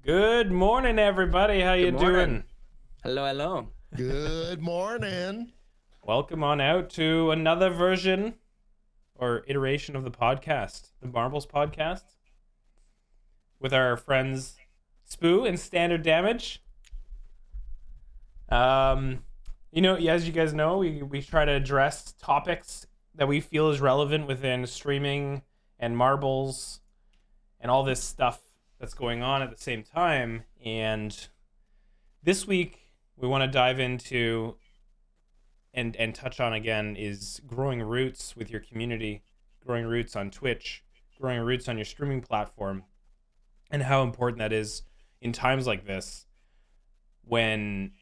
Good morning, everybody. How you Good morning. doing? Hello, hello. Good morning. Welcome on out to another version or iteration of the podcast, the Marbles podcast, with our friends Spooo and StandardDamage. As you guys know, we try to address topics that we feel is relevant within streaming and marbles and all this stuff that's going on at the same time. And this week we want to dive into and touch on again is growing roots with your community, growing roots on Twitch, growing roots on your streaming platform, and how important that is in times like this when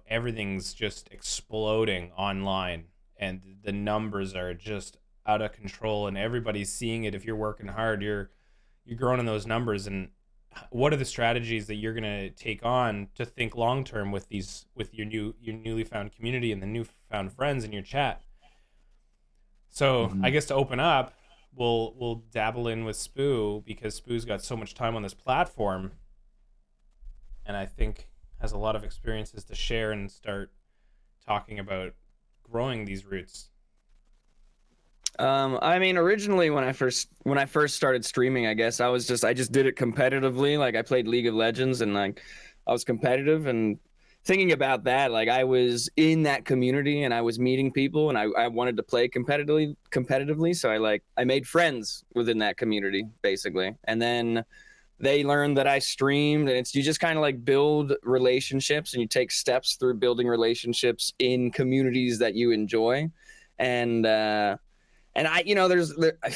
everything's just exploding online and the numbers are just out of control and everybody's seeing it. If you're working hard, you're growing in those numbers. And what are the strategies that you're going to take on to think long term with your newly found community and the newfound friends in your chat? So I guess to open up, we'll dabble in with Spooo, because Spoo's got so much time on this platform and I think has a lot of experiences to share and start talking about growing these roots. Originally when I first started streaming, I guess I just did it competitively. Like, I played League of Legends and I was competitive, and thinking about that, like, I was in that community and I was meeting people and I wanted to play competitively. So I made friends within that community basically. And then they learned that I streamed, and you just kind of build relationships and you take steps through building relationships in communities that you enjoy. And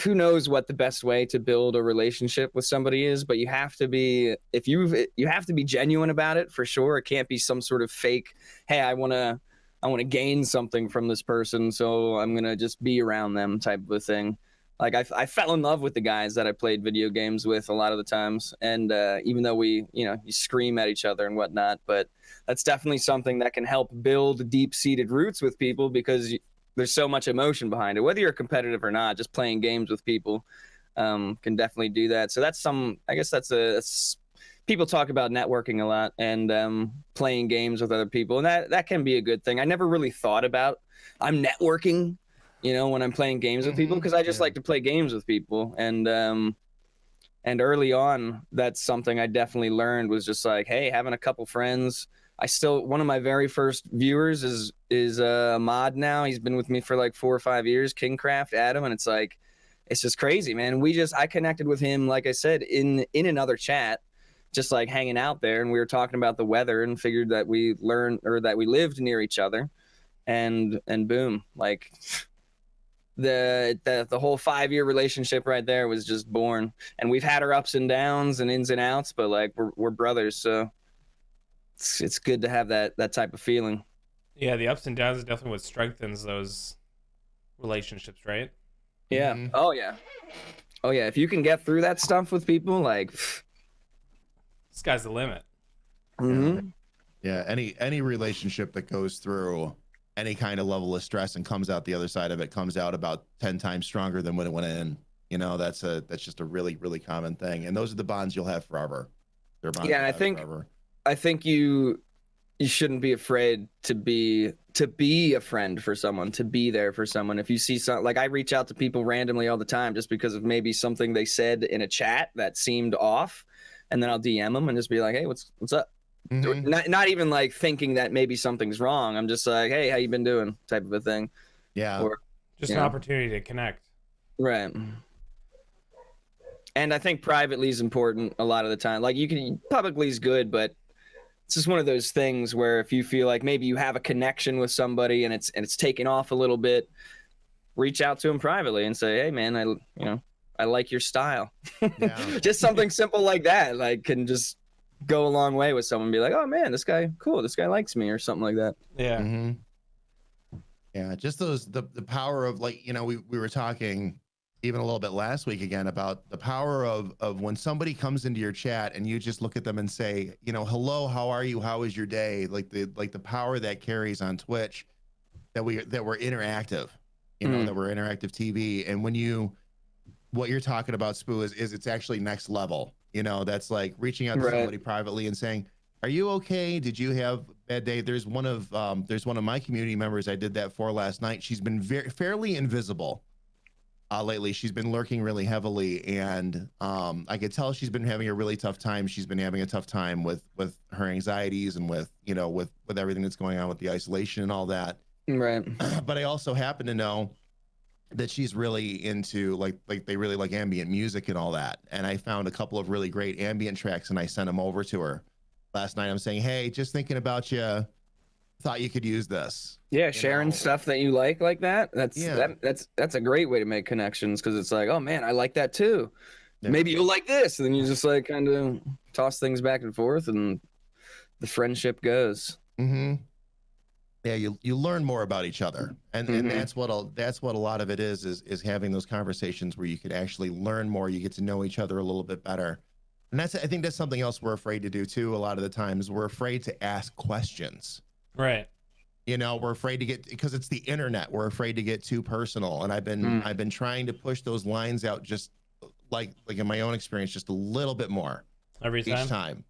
who knows what the best way to build a relationship with somebody is, but you have to be, you have to be genuine about it for sure. It can't be some sort of fake, hey, I want to gain something from this person, so I'm going to just be around them type of a thing. Like, I fell in love with the guys that I played video games with a lot of the times. And even though you scream at each other and whatnot, but that's definitely something that can help build deep-seated roots with people, because there's so much emotion behind it. Whether you're competitive or not, just playing games with people can definitely do that. So that's people talk about networking a lot and playing games with other people. And that can be a good thing. I never really thought about I'm networking, when I'm playing games with people, because I just like to play games with people. And early on, that's something I definitely learned, was just like, hey, having a couple friends. One of my very first viewers is a mod now. He's been with me for like 4 or 5 years, Kingcraft Adam, and it's just crazy, man. I connected with him, like I said, in another chat, just like hanging out there, and we were talking about the weather and figured that we lived near each other, and boom, like the whole 5-year relationship right there was just born. And we've had our ups and downs and ins and outs, but like we're brothers, so it's good to have that type of feeling. Yeah, the ups and downs is definitely what strengthens those relationships, right? Yeah. Mm-hmm. Oh yeah. If you can get through that stuff with people, like, sky's the limit. Mm-hmm. Yeah. Any relationship that goes through any kind of level of stress and comes out the other side of it comes out about 10 times stronger than when it went in. That's just a really, really common thing. And those are the bonds you'll have forever. They're bonds. Yeah, and I think you shouldn't be afraid to be a friend for someone, to be there for someone. If you see something, like, I reach out to people randomly all the time just because of maybe something they said in a chat that seemed off, and then I'll DM them and just be like, hey, what's up? Mm-hmm. Not even like thinking that maybe something's wrong. I'm just like, hey, how you been doing, type of a thing. Yeah. Or just an opportunity to connect. Right. And I think privately is important a lot of the time. Like, publicly is good, but it's just one of those things where if you feel like maybe you have a connection with somebody and it's taken off a little bit, reach out to them privately and say, hey man, I like your style. Yeah. Just something simple like that, like, can just go a long way with someone. Be like, oh man, this guy cool, this guy likes me, or something like that. Yeah. Mm-hmm. Yeah, just the power of, like, we were talking even a little bit last week again about the power of when somebody comes into your chat and you just look at them and say, hello, how are you, how is your day, like the power that carries on Twitch, that we're interactive, that we're interactive TV. And what you're talking about, Spooo, is it's actually next level. you know, that's like reaching out to somebody privately and saying, are you okay? Did you have a bad day? There's one of my community members I did that for last night. She's been fairly invisible lately. She's been lurking really heavily, and I could tell she's been having a really tough time. She's been having a tough time with her anxieties and with, you know, with everything that's going on with the isolation and all that. Right. But I also happen to know that she's really into like they really like ambient music and all that. And I found a couple of really great ambient tracks and I sent them over to her last night. I'm saying, hey, just thinking about you, thought you could use this. Yeah, sharing stuff that you like that. That's a great way to make connections, because it's like, oh man, I like that too. Yeah. Maybe you'll like this, and then you just like kind of toss things back and forth, and the friendship goes. Mm-hmm. Yeah, you learn more about each other, and that's what a lot of it is having those conversations where you could actually learn more. You get to know each other a little bit better, and I think that's something else we're afraid to do too. A lot of the times, we're afraid to ask questions. Right. You know, we're afraid to get, because it's the internet. We're afraid to get too personal, and I've been trying to push those lines out, just like in my own experience, just a little bit more each time.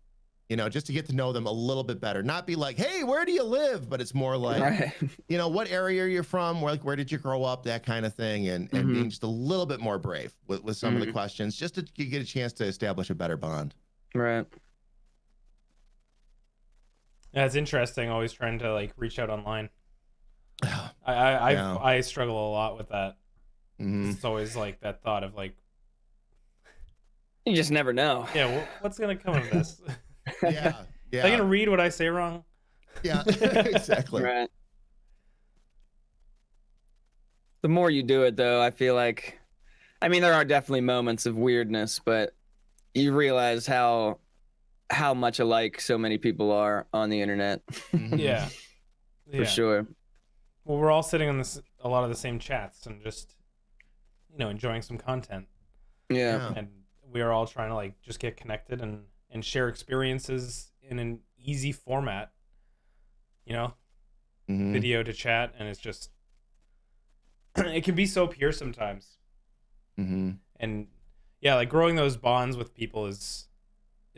You know, just to get to know them a little bit better. Not be like, hey, where do you live? But it's more like, you know, what area are you from? Where did you grow up? That kind of thing. And being just a little bit more brave with some of the questions, just to get a chance to establish a better bond. Right. Yeah, it's interesting. Always trying to like reach out online. I struggle a lot with that. It's always like that thought of like, you just never know. Yeah, what's gonna come of this? Yeah. Are they gonna read what I say wrong? Yeah, exactly. Right. The more you do it, though, I feel like, I mean, there are definitely moments of weirdness, but you realize how much alike so many people are on the internet. Yeah. For sure. Well, we're all sitting on a lot of the same chats and just, you know, enjoying some content. Yeah. And we are all trying to like just get connected and share experiences in an easy format, you know, video to chat. And it's just, it can be so pure sometimes. And yeah, like growing those bonds with people is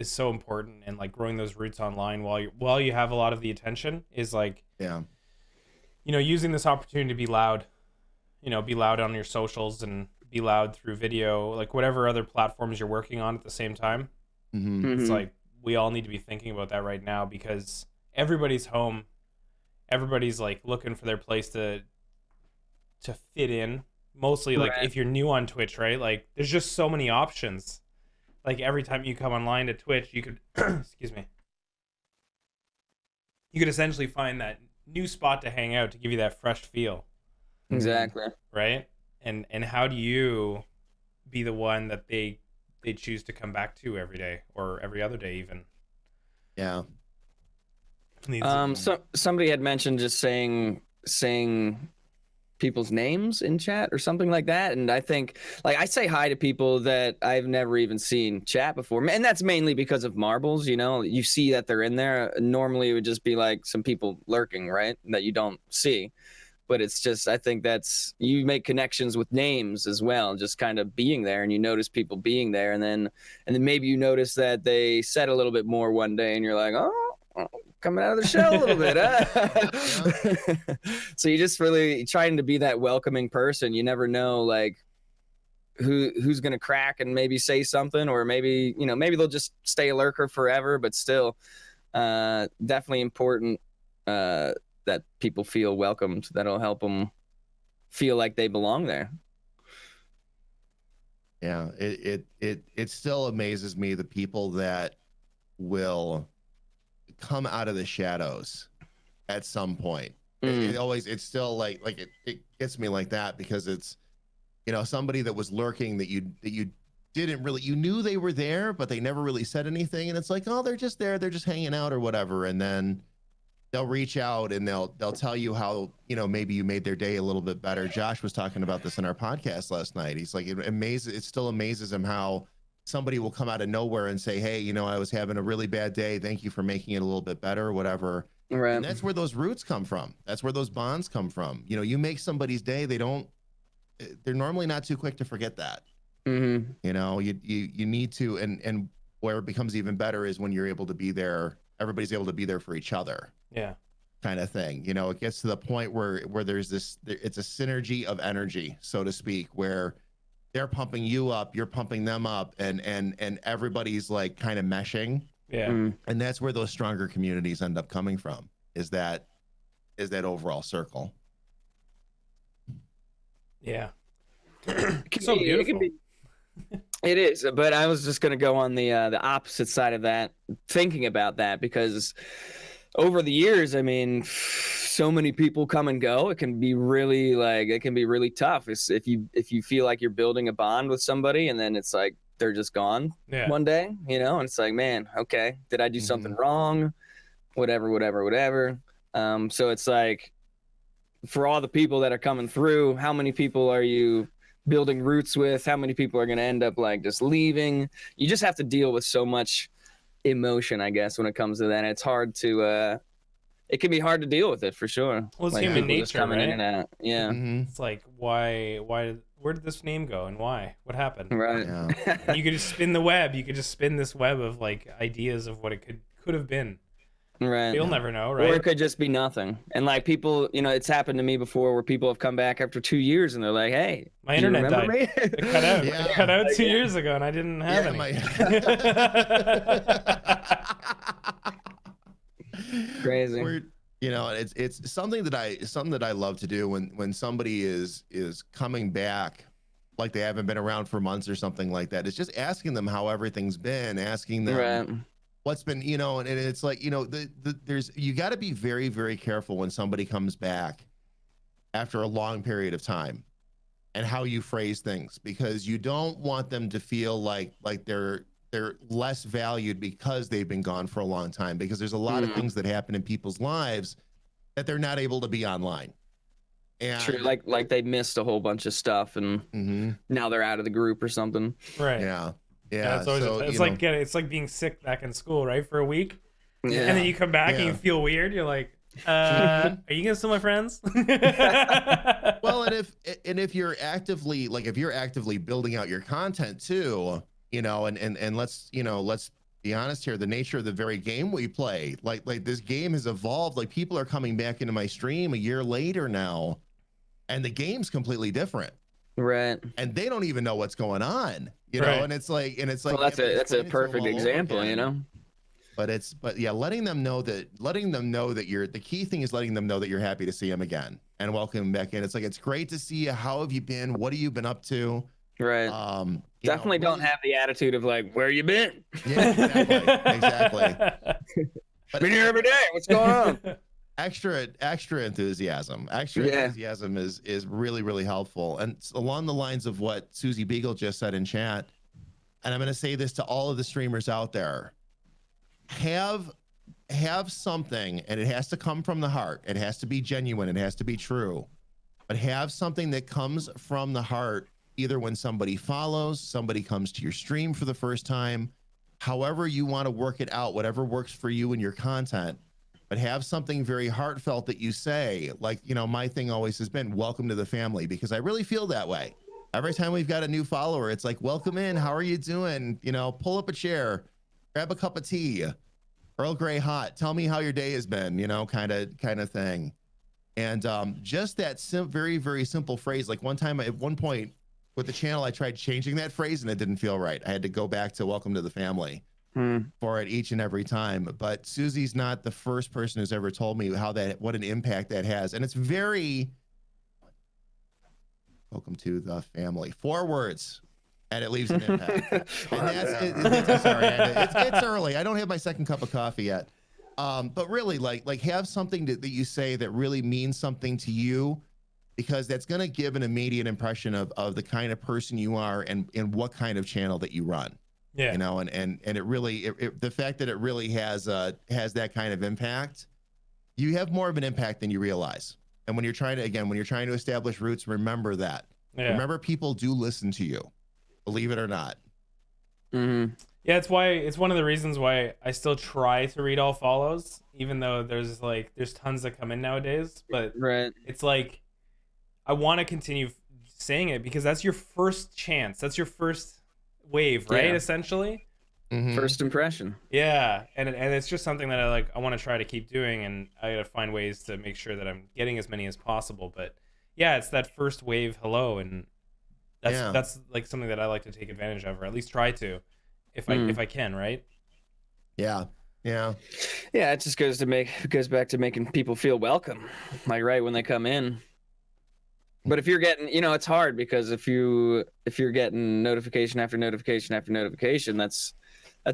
so important. And like growing those roots online while you have a lot of the attention is like, yeah, you know, using this opportunity to be loud, you know, be loud on your socials and be loud through video, like whatever other platforms you're working on at the same time. It's like we all need to be thinking about that right now, because everybody's home, everybody's like looking for their place to fit in, mostly like if you're new on Twitch, right? Like there's just so many options. Like every time you come online to Twitch, you could excuse me, you could essentially find that new spot to hang out to give you that fresh feel. Exactly. Right? And how do you be the one that they choose to come back to every day or every other day even? Yeah. So somebody had mentioned just saying people's names in chat or something like that, and I think like I say hi to people that I've never even seen chat before, and that's mainly because of marbles. You know, you see that they're in there. Normally it would just be like some people lurking, right, that you don't see. But it's just, I think that's, you make connections with names as well, just kind of being there, and you notice people being there, and then maybe you notice that they said a little bit more one day, and you're like, oh, coming out of the shell a little bit, huh? So you just really trying to be that welcoming person. You never know, like, who's gonna crack and maybe say something, or maybe, you know, maybe they'll just stay a lurker forever, but still, definitely important. That people feel welcomed. That'll help them feel like they belong there. Yeah, it still amazes me, the people that will come out of the shadows at some point. It's still like it gets me like that, because it's, you know, somebody that was lurking that you didn't really, you knew they were there, but they never really said anything, and it's like, oh, they're just there, they're just hanging out or whatever, and then they'll reach out and they'll tell you how, you know, maybe you made their day a little bit better. Josh was talking about this in our podcast last night. He's like, it still amazes him how somebody will come out of nowhere and say, hey, you know, I was having a really bad day, thank you for making it a little bit better or whatever. Right. And that's where those roots come from. That's where those bonds come from. You know, you make somebody's day, they're normally not too quick to forget that. You know, you need to, and where it becomes even better is when you're able to be there, everybody's able to be there for each other, Yeah. kind of thing. You know, it gets to the point where there's it's a synergy of energy, so to speak, where they're pumping you up, you're pumping them up, and everybody's like kind of meshing. Yeah. And that's where those stronger communities end up coming from, is that overall circle. Yeah. It So can beautiful. It is, but I was just going to go on the opposite side of that, thinking about that, because over the years, I mean, so many people come and go. It can be really tough. It's if you feel like you're building a bond with somebody and then it's like they're just gone one day, you know, and it's like, man, okay, did I do something wrong? Whatever. So it's like, for all the people that are coming through, how many people are you building roots with? How many people are going to end up like just leaving? You just have to deal with so much emotion, I guess, when it comes to that. It's hard to it can be hard to deal with it, for sure. Well, it's like, human people just nature, coming in right? and out. Yeah. It's like, why where did this name go and why? What happened? Right. Yeah. You could just spin the web. You could just spin this web of like ideas of what it could have been. Right. You'll never know, right? Or it could just be nothing. And like people, you know, it's happened to me before where people have come back after 2 years and they're like, hey, My do you internet remember died. me? It cut out. Yeah. It cut out 2 years ago, and I didn't have any. Crazy. You know, it's something that I love to do when somebody is coming back, like they haven't been around for months or something like that. It's just asking them how everything's been, asking them Right. what's been, you know, and it's like, you know, there's, you got to be very, very careful when somebody comes back after a long period of time and how you phrase things, because you don't want them to feel like they're less valued because they've been gone for a long time, because there's a lot of things that happen in people's lives that they're not able to be online. And True, like they missed a whole bunch of stuff and now they're out of the group or something. Right. yeah. It's always, So, it's you like know, it's like being sick back in school, right? For a week. Yeah. And then you come back and you feel weird. You're like, are you gonna still my friends? well, and if you're actively building out your content too, you know, and let's be honest here, the nature of the very game we play, like this game has evolved. Like, people are coming back into my stream a year later now, and the game's completely different. Right. And they don't even know what's going on, you know, and it's like well, that's a perfect example, you know. But yeah, letting them know that you're, the key thing is letting them know that you're happy to see them again and welcome them back in. It's like, it's great to see you. How have you been? What have you been up to? Right. Definitely don't have the attitude of like, where you been? Yeah, exactly. Been here every day. What's going on? Extra enthusiasm. Enthusiasm is really, really helpful. And along the lines of what Susie Beagle just said in chat, and I'm going to say this to all of the streamers out there: have something, and it has to come from the heart. It has to be genuine. It has to be true. But have something that comes from the heart, either when somebody follows, somebody comes to your stream for the first time, however you want to work it out, whatever works for you and your content. But have something very heartfelt that you say. Like, you know, my thing always has been welcome to the family, because I really feel that way. Every time we've got a new follower, it's like, welcome in. How are you doing? You know, pull up a chair, grab a cup of tea, Earl Grey hot. Tell me how your day has been, you know, kind of thing. And just that very, very simple phrase. Like, one time at one point with the channel, I tried changing that phrase and it didn't feel right. I had to go back to welcome to the family for it each and every time. But Susie's not the first person who's ever told me what an impact that has. And it's very, welcome to the family, 4 words, and it leaves an impact. And that's sorry, it's early. I don't have my second cup of coffee yet. But really, like have something that you say that really means something to you, because that's going to give an immediate impression of the kind of person you are and what kind of channel that you run. Yeah, you know, and it really, the fact that it really has that kind of impact, you have more of an impact than you realize. And when you're trying to establish roots, remember that. Yeah. Remember, people do listen to you, believe it or not. Yeah, it's one of the reasons why I still try to read all follows, even though there's tons that come in nowadays. But it's like, I want to continue saying it because that's your first chance. That's your first wave, right? Yeah. Essentially. Mhm. First impression. Yeah, and it's just something that I want to try to keep doing, and I gotta find ways to make sure that I'm getting as many as possible. But yeah, it's that first wave hello, and Yeah. that's like something that I like to take advantage of, or at least try to, if I can, right? Yeah. Yeah. Yeah, it just goes back to making people feel welcome, like right when they come in. But if you're getting, it's hard because if you're getting notification after notification after notification, that's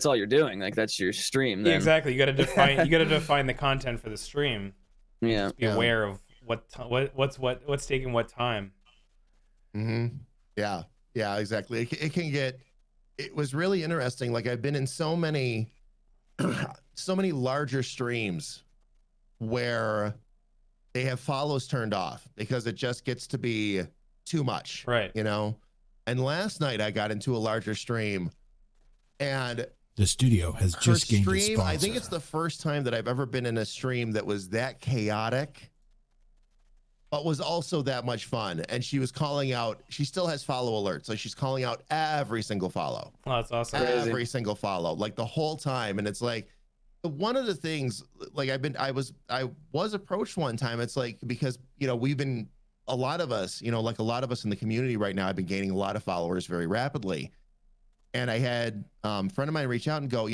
all you're doing. Like that's your stream Yeah, then. exactly. You gotta define the content for the stream. And Yeah. just be aware of what's taking what time. Mm-hmm. Yeah. Yeah, exactly. It can get, it was really interesting. Like I've been in so many larger streams where they have follows turned off because it just gets to be too much. Right. And last night I got into a larger stream and the studio has just gained a sponsor. I think it's the first time that I've ever been in a stream that was that chaotic, but was also that much fun. And she was calling out, she still has follow alerts. Like she's calling out every single follow. Oh, that's awesome. Every single follow, like the whole time. And it's like, one of the things, like I was approached one time. It's like, because, we've been, a lot of us, like a lot of us in the community right now, I've been gaining a lot of followers very rapidly. And I had a friend of mine reach out and go,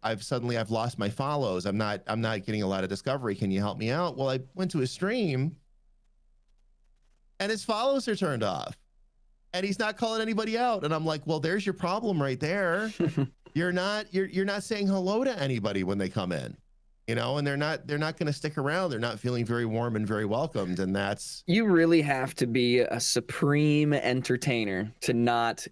I've lost my follows. I'm not getting a lot of discovery. Can you help me out? Well, I went to his stream and his follows are turned off and he's not calling anybody out. And I'm like, well, there's your problem right there. You're not saying hello to anybody when they come in, and they're not going to stick around. They're not feeling very warm and very welcomed. And that's, You really have to be a supreme entertainer to not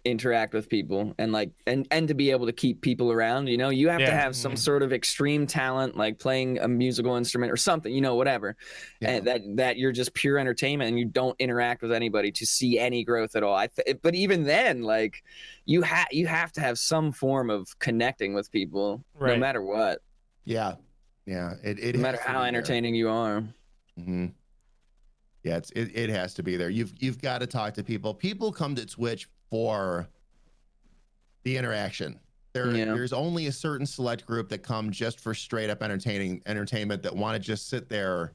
interact with people and and to be able to keep people around. You have to have some sort of extreme talent, like playing a musical instrument or something, whatever. And that you're just pure entertainment and you don't interact with anybody to see any growth at all. But even then, like you have to have some form of connecting with people, no matter what. Yeah. No matter how entertaining you are. Mm-hmm. Yeah, it has to be there. You've got to talk to people. People come to Twitch for the interaction. There's only a certain select group that come just for straight up entertainment that want to just sit there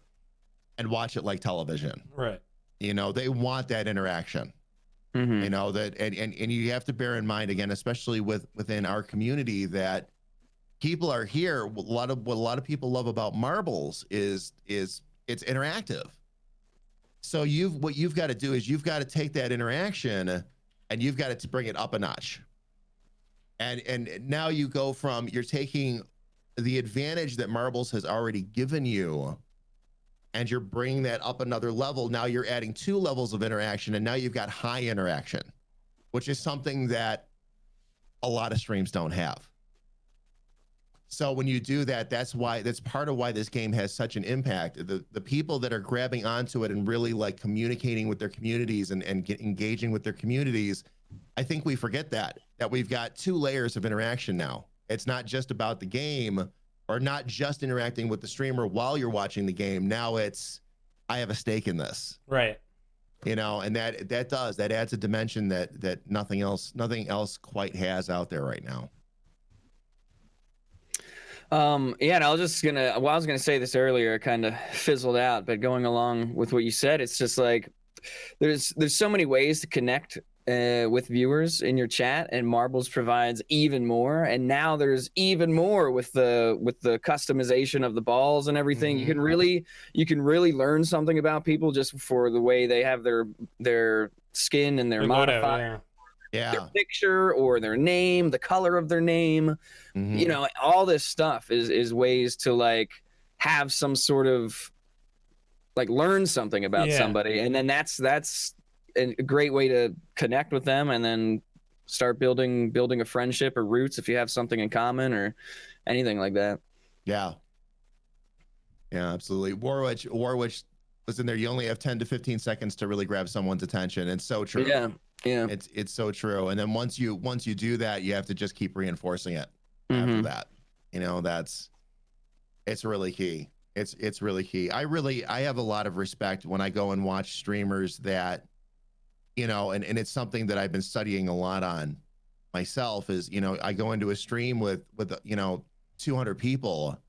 and watch it like television. Right. They want that interaction. Mm-hmm. And you have to bear in mind, again, especially within our community, that people are here. What a lot of people love about marbles is it's interactive. So what you've got to do is you've got to take that interaction and you've got to bring it up a notch. And now you're taking the advantage that marbles has already given you and you're bringing that up another level. Now you're adding 2 levels of interaction and now you've got high interaction, which is something that a lot of streams don't have. So when you do that, that's part of why this game has such an impact. The people that are grabbing onto it and really like communicating with their communities and engaging with their communities, I think we forget that we've got 2 layers of interaction now. It's not just about the game or not just interacting with the streamer while you're watching the game. Now it's, I have a stake in this. Right. And that adds a dimension that nothing else quite has out there right now. And I was gonna say this earlier, kind of fizzled out, but going along with what you said, it's just like there's so many ways to connect with viewers in your chat, and Marbles provides even more. And now there's even more with the customization of the balls and everything. Mm-hmm. You can really learn something about people just for the way they have their skin and their modifier. Yeah. Their picture or their name, the color of their name, all this stuff is ways to like have some sort of like learn something about somebody, and then that's a great way to connect with them, and then start building a friendship or roots if you have something in common or anything like that. Yeah, absolutely. Warwitch was in there. You only have 10 to 15 seconds to really grab someone's attention. It's so true. Yeah. It's so true. And then once you do that, you have to just keep reinforcing it after that. It's really key. It's really key. I have a lot of respect when I go and watch streamers that, and it's something that I've been studying a lot on myself is, I go into a stream with 200 people,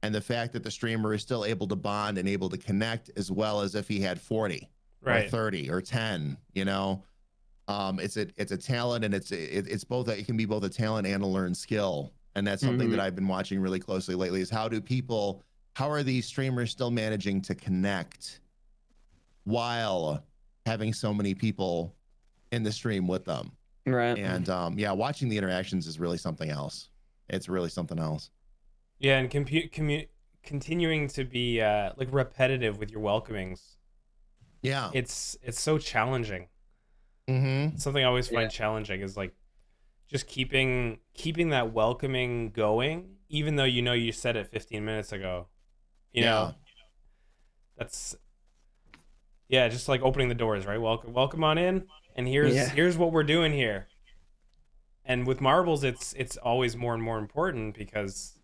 and the fact that the streamer is still able to bond and able to connect as well as if he had 40 or 30 or 10, it's a talent, and it's both it can be both a talent and a learned skill. And that's something that I've been watching really closely lately, is how are these streamers still managing to connect while having so many people in the stream with them. Right. And watching the interactions is really something else. It's really something else. Yeah, and continuing to be like repetitive with your welcomings. Yeah, it's so challenging. Something I always find challenging is like just keeping that welcoming going, even though you said it 15 minutes ago. You know, that's just like opening the doors, right? Welcome on in, and here's what we're doing here. And with marbles, it's always more and more important, because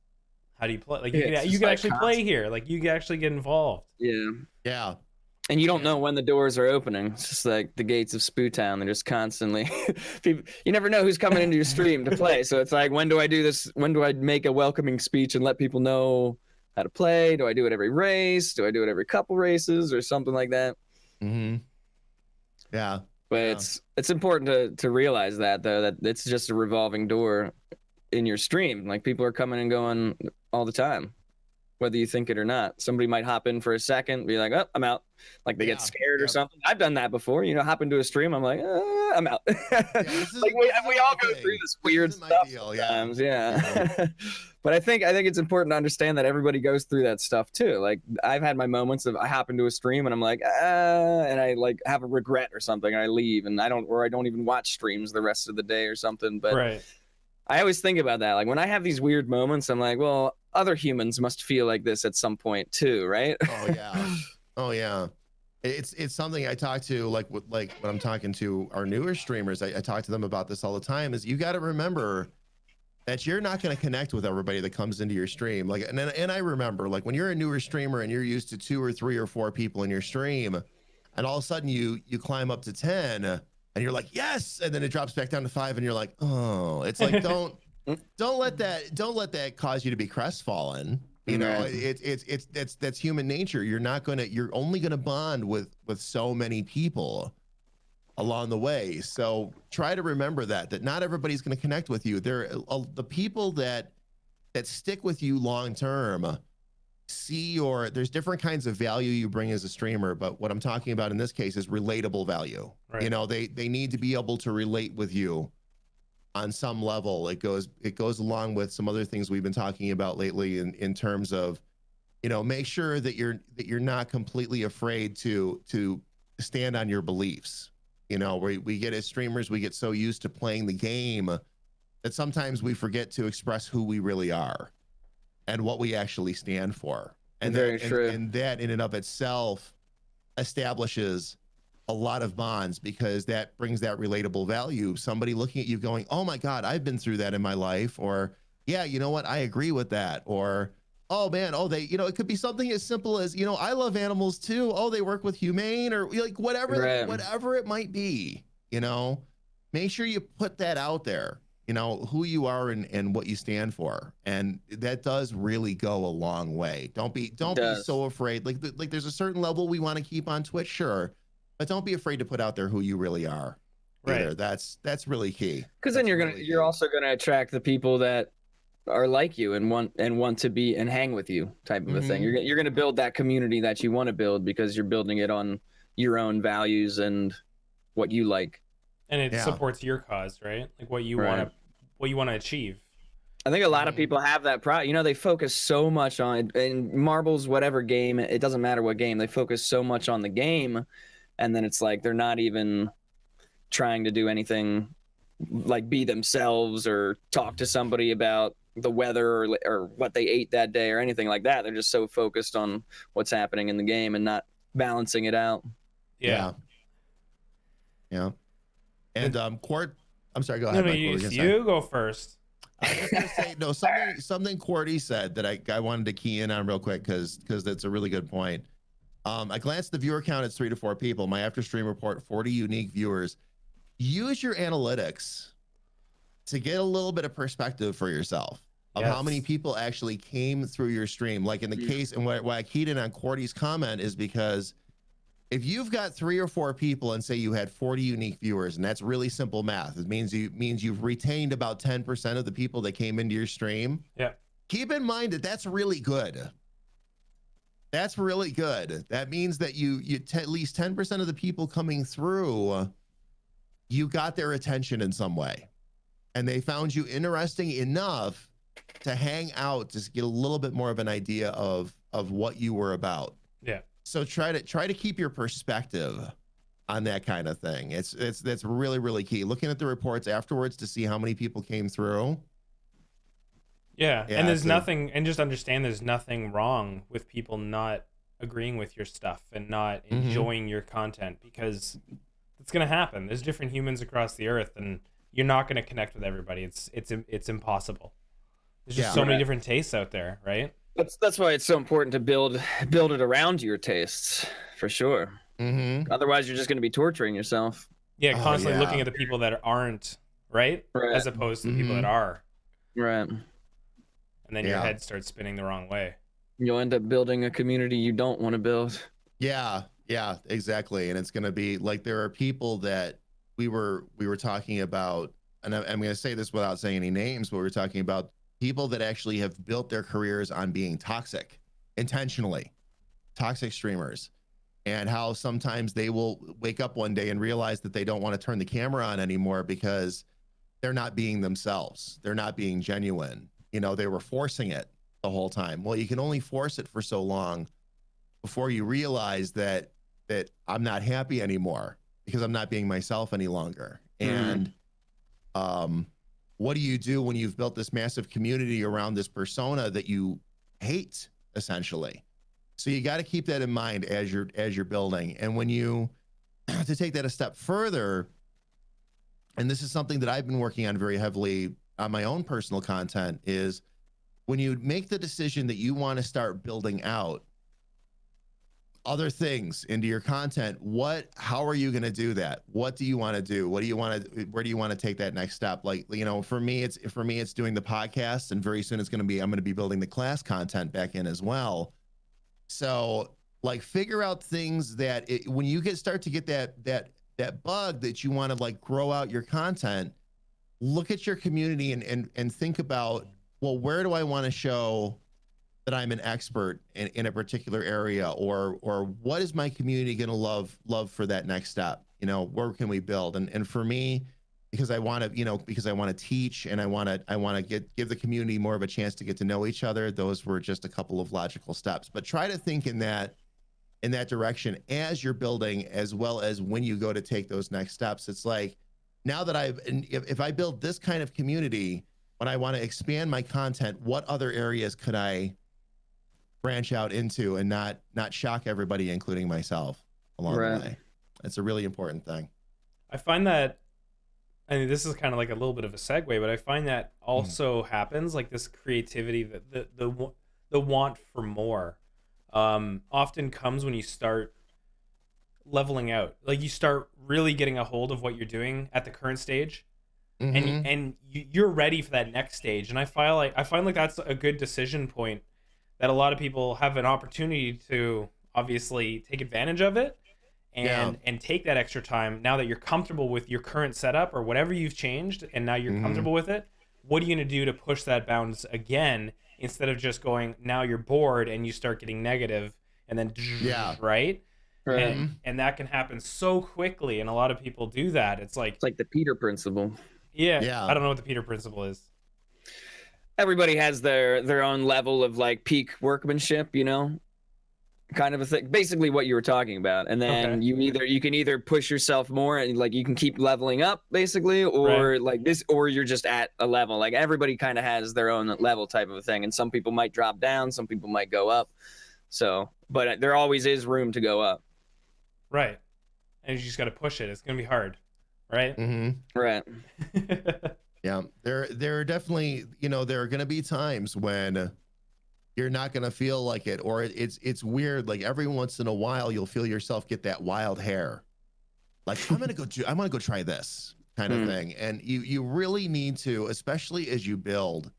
how do you play? Like you can actually play here. Like you can actually get involved. Yeah. And you don't know when the doors are opening. It's just like the gates of Spooo Town. They're just constantly people. You never know who's coming into your stream to play. So it's like, when do I do this? When do I make a welcoming speech and let people know how to play? Do I do it every race? Do I do it every couple races or something like that? Yeah. But it's important to realize that, though, that it's just a revolving door in your stream. Like, people are coming and going all the time, whether you think it or not. Somebody might hop in for a second, be like, oh, I'm out. Like they get scared or something. I've done that before. Hop into a stream, I'm like, I'm out. Like we all go through this weird stuff sometimes. Yeah. But I think it's important to understand that everybody goes through that stuff too. Like, I've had my moments of I hop into a stream and I'm like, and I like have a regret or something, and I leave, and I don't even watch streams the rest of the day or something. But I always think about that. Like, when I have these weird moments, I'm like, well, other humans must feel like this at some point too, right? Oh yeah. It's something I talk to, like when I'm talking to our newer streamers, I talk to them about this all the time, is you got to remember that you're not going to connect with everybody that comes into your stream. Like, and I remember, like, when you're a newer streamer and you're used to 2 or 3 or 4 people in your stream, and all of a sudden you climb up to 10 and you're like, yes, and then it drops back down to 5 and you're like, oh. It's like, don't let that cause you to be crestfallen. That's human nature. You're only gonna bond with so many people along the way. So try to remember that not everybody's gonna connect with you. The people that stick with you long term there's different kinds of value you bring as a streamer, but what I'm talking about in this case is relatable value. Right. They need to be able to relate with you on some level. It goes along with some other things we've been talking about lately in terms of, make sure that you're not completely afraid to stand on your beliefs. We get, as streamers, we get so used to playing the game that sometimes we forget to express who we really are and what we actually stand for. And Very true. And that in and of itself establishes a lot of bonds, because that brings that relatable value. Somebody looking at you going, oh my God, I've been through that in my life. Or, yeah, you know what? I agree with that. Or, oh man, it could be something as simple as, I love animals too. Oh, they work with humane, or like whatever it might be, make sure you put that out there, who you are and what you stand for. And that does really go a long way. Don't be so afraid. Like there's a certain level we want to keep on Twitch, sure, but don't be afraid to put out there who you really are. Right. That's really key. Because then you're also gonna attract the people that are like you and want to be and hang with you, type of a thing. You're gonna build that community that you want to build, because you're building it on your own values and what you like. And it supports your cause, right? Like what you want to achieve. I think a lot of people have that problem. They focus so much on, in marbles, whatever game, it doesn't matter what game, they focus so much on the game, and then it's like they're not even trying to do anything like be themselves or talk to somebody about the weather or what they ate that day or anything like that. They're just so focused on what's happening in the game and not balancing it out. Yeah. And Quart, I'm sorry, go ahead. No, you go first. I was gonna say, no, something Quarty said that I wanted to key in on real quick, because that's a really good point. I glanced at the viewer count, it's 3 to 4 people. My after stream report, 40 unique viewers. Use your analytics to get a little bit of perspective for yourself of how many people actually came through your stream. Like in the case, and why I keyed in on Cordy's comment is because if you've got 3 or 4 people and say you had 40 unique viewers, and that's really simple math, it means you've retained about 10% of the people that came into your stream. Yeah. Keep in mind that that's really good. That's really good. That means that at least 10% of the people coming through, you got their attention in some way, and they found you interesting enough to hang out, to get a little bit more of an idea of what you were about. Yeah. So try to keep your perspective on that kind of thing. That's really, really key. Looking at the reports afterwards to see how many people came through. Yeah, and there's nothing, and just understand there's nothing wrong with people not agreeing with your stuff and not enjoying your content, because it's going to happen. There's different humans across the earth, and you're not going to connect with everybody. It's impossible. There's just so many different tastes out there, right? That's why it's so important to build it around your tastes, for sure. Otherwise, you're just going to be torturing yourself. Yeah, constantly looking at the people that aren't, right? As opposed to the people that are. Right. And then your head starts spinning the wrong way. You'll end up building a community you don't want to build. Yeah, exactly. And it's going to be like, there are people that we were talking about, and I'm going to say this without saying any names, but we're talking about people that actually have built their careers on being toxic, intentionally toxic streamers, and how sometimes they will wake up one day and realize that they don't want to turn the camera on anymore because they're not being themselves. They're not being genuine. You know, they were forcing it the whole time. Well, you can only force it for so long before you realize that I'm not happy anymore because I'm not being myself any longer. And what do you do when you've built this massive community around this persona that you hate, essentially? So you got to keep that in mind as you're building. And when you to take that a step further, and this is something that I've been working on very heavily on my own personal content, is when you make the decision that you want to start building out other things into your content, how are you going to do that? What do you want to do? Where do you want to take that next step? Like, you know, for me it's doing the podcast, and very soon I'm going to be building the class content back in as well. So like, figure out things that when you start to get that bug that you want to like grow out your content, look at your community and think about, well, where do I want to show that I'm an expert in a particular area, or what is my community going to love for that next step? You know, where can we build? And for me, because I want to teach, and I want to give the community more of a chance to get to know each other. Those were just a couple of logical steps, but try to think in that direction as you're building, as well as when you go to take those next steps. It's like, now that if I build this kind of community, when I want to expand my content, what other areas could I branch out into and not shock everybody, including myself, along the way? It's a really important thing. I find that, I mean, this is kind of like a little bit of a segue, but I find that also happens, like this creativity, that the want for more often comes when you start leveling out. Like, you start really getting a hold of what you're doing at the current stage, and you're ready for that next stage. And I find like that's a good decision point, that a lot of people have an opportunity to obviously take advantage of it, and take that extra time now that you're comfortable with your current setup or whatever you've changed, and now you're comfortable with it. What are you going to do to push that bounds again, instead of just going, now you're bored and you start getting negative, and then right? And that can happen so quickly, and a lot of people do that. It's like the Peter principle. Yeah. I don't know what the Peter principle is. Everybody has their own level of like peak workmanship, you know, kind of a thing. Basically what you were talking about. And then you can either push yourself more, and like you can keep leveling up basically, or like this, or you're just at a level. Like, everybody kind of has their own level type of a thing. And some people might drop down, some people might go up. So, but there always is room to go up. Right. And you just got to push it. It's going to be hard. Right. Right. Yeah, there are definitely, you know, there are going to be times when you're not going to feel like it, or it's weird. Like, every once in a while, you'll feel yourself get that wild hair. Like, I'm going to go try this. kind of thing. And you really need to, especially as you build,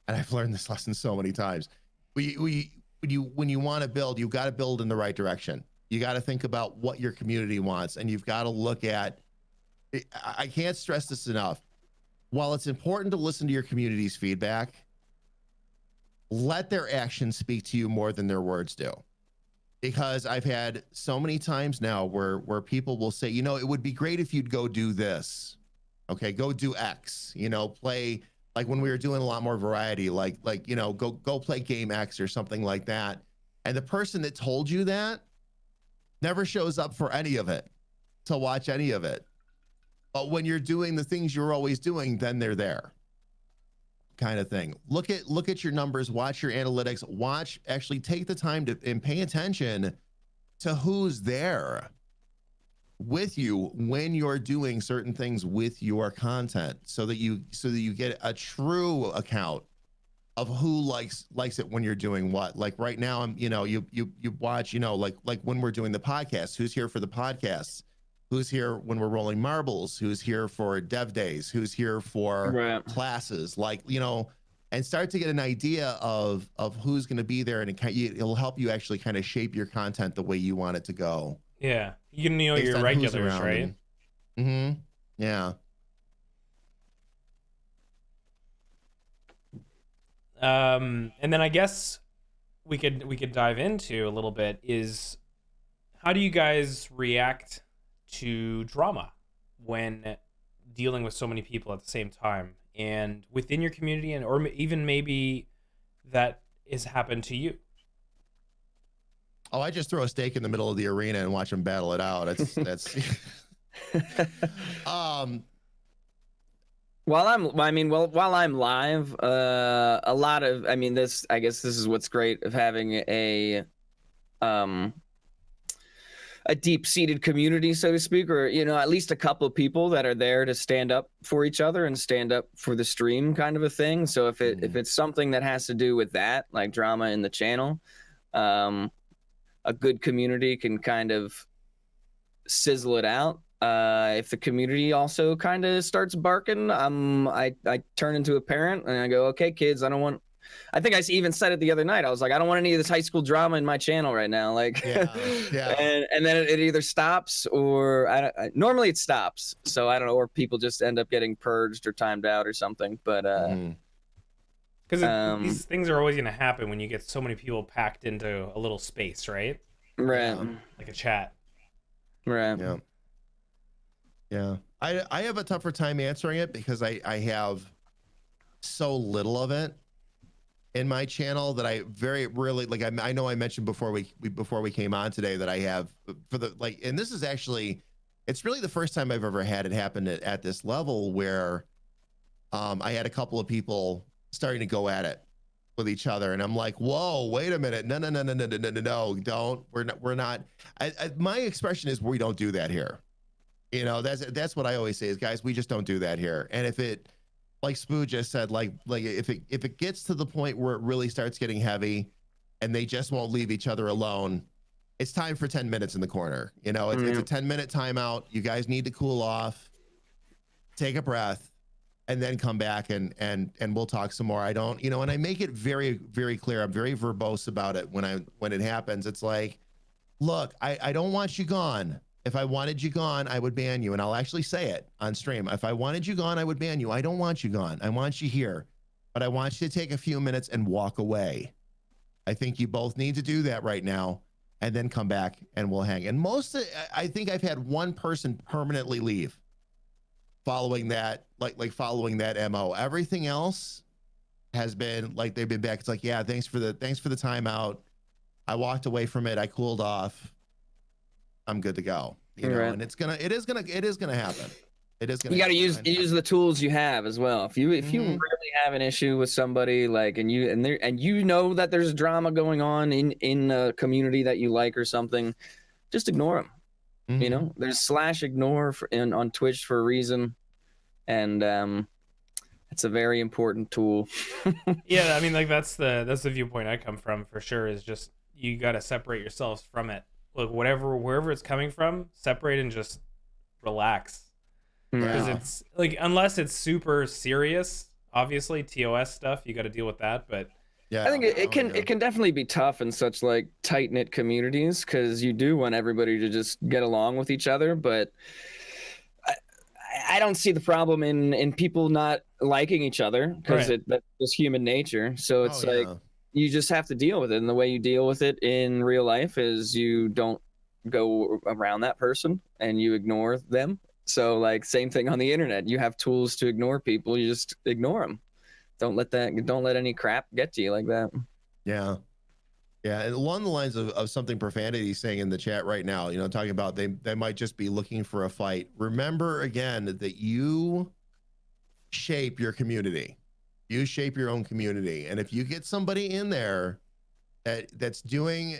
and I've learned this lesson so many times, when you want to build, you've got to build in the right direction. You got to think about what your community wants, and you've got to look at, I can't stress this enough. While it's important to listen to your community's feedback, let their actions speak to you more than their words do. Because I've had so many times now where people will say, it would be great if you'd go do this. Okay, go do X, play, like when we were doing a lot more variety, like go play game X or something like that. And the person that told you that never shows up for any of it, to watch any of it. But when you're doing the things you're always doing, then they're there, kind of thing. Look at your numbers, watch your analytics, actually take the time to and pay attention to who's there with you when you're doing certain things with your content, so that you get a true account of who likes it when you're doing what. Like right now, I'm you watch, like when we're doing the podcast, who's here for the podcasts, who's here when we're rolling marbles, who's here for dev days, who's here for classes, and start to get an idea of who's going to be there, and it'll help you actually kind of shape your content the way you want it to go. Yeah, you know your regulars, right? Yeah. And then I guess we could dive into a little bit is, how do you guys react to drama when dealing with so many people at the same time, and within your community, and or even maybe that has happened to you? Oh, I just throw a stake in the middle of the arena and watch them battle it out. That's While I'm live, a lot of, I guess this is what's great of having a deep-seated community, so to speak, or at least a couple of people that are there to stand up for each other and stand up for the stream, kind of a thing. So if it's something that has to do with that, like drama in the channel, a good community can kind of sizzle it out. If the community also kind of starts barking, I turn into a parent and I go, okay, kids, I think I even said it the other night. I was like, I don't want any of this high school drama in my channel right now. Like, yeah. and then it either stops, or normally it stops. So I don't know, or people just end up getting purged or timed out or something. But because these things are always going to happen when you get so many people packed into a little space, right? Right. Like a chat. Right. Yeah. I have a tougher time answering it because I have so little of it in my channel that I very rarely, like, I know I mentioned before we came on today that I have and this is actually, it's really the first time I've ever had it happen at this level where I had a couple of people starting to go at it with each other, and I'm like, whoa, wait a minute, no, don't, we're not. My expression is, we don't do that here. That's what I always say is, guys, we just don't do that here. And if it, like Spooo just said, like if it gets to the point where it really starts getting heavy and they just won't leave each other alone, it's time for 10 minutes in the corner. It's a 10-minute timeout. You guys need to cool off, take a breath, and then come back and we'll talk some more. I don't, and I make it very, very clear. I'm very verbose about it when it happens. It's like, look, I don't want you gone. If I wanted you gone, I would ban you. And I'll actually say it on stream. If I wanted you gone, I would ban you. I don't want you gone. I want you here. But I want you to take a few minutes and walk away. I think you both need to do that right now, and then come back and we'll hang. And I think I've had one person permanently leave following that, following that MO. Everything else has been like, they've been back. It's like, yeah, thanks for the timeout. I walked away from it. I cooled off. I'm good to go. And it is gonna happen. It is gonna. You got to use the tools you have as well. If you really have an issue with somebody, and you know that there's drama going on in a community that you like or something, just ignore them. There's /ignore on Twitch for a reason, and it's a very important tool. Yeah, I mean, like that's the viewpoint I come from for sure. Is just, you got to separate yourselves from it. Look, wherever it's coming from, separate and just relax. because Yeah. it's like, unless it's super serious, obviously TOS stuff, you got to deal with that. But Yeah. I think Oh, yeah. it can definitely be tough in such like tight knit communities because you do want everybody to just get along with each other, but I don't see the problem in people not liking each other because Right. that's just human nature. So it's Oh, like yeah. you just have to deal with it, and the way you deal with it in real life is you don't go around that person and you ignore them. So like same thing on the internet. You have tools to ignore people. You just ignore them. Don't let any crap get to you like that. Yeah. Yeah, and along the lines of something Profanity is saying in the chat right now, talking about they might just be looking for a fight. Remember again that you shape your community. You shape your own community. And if you get somebody in there that's doing,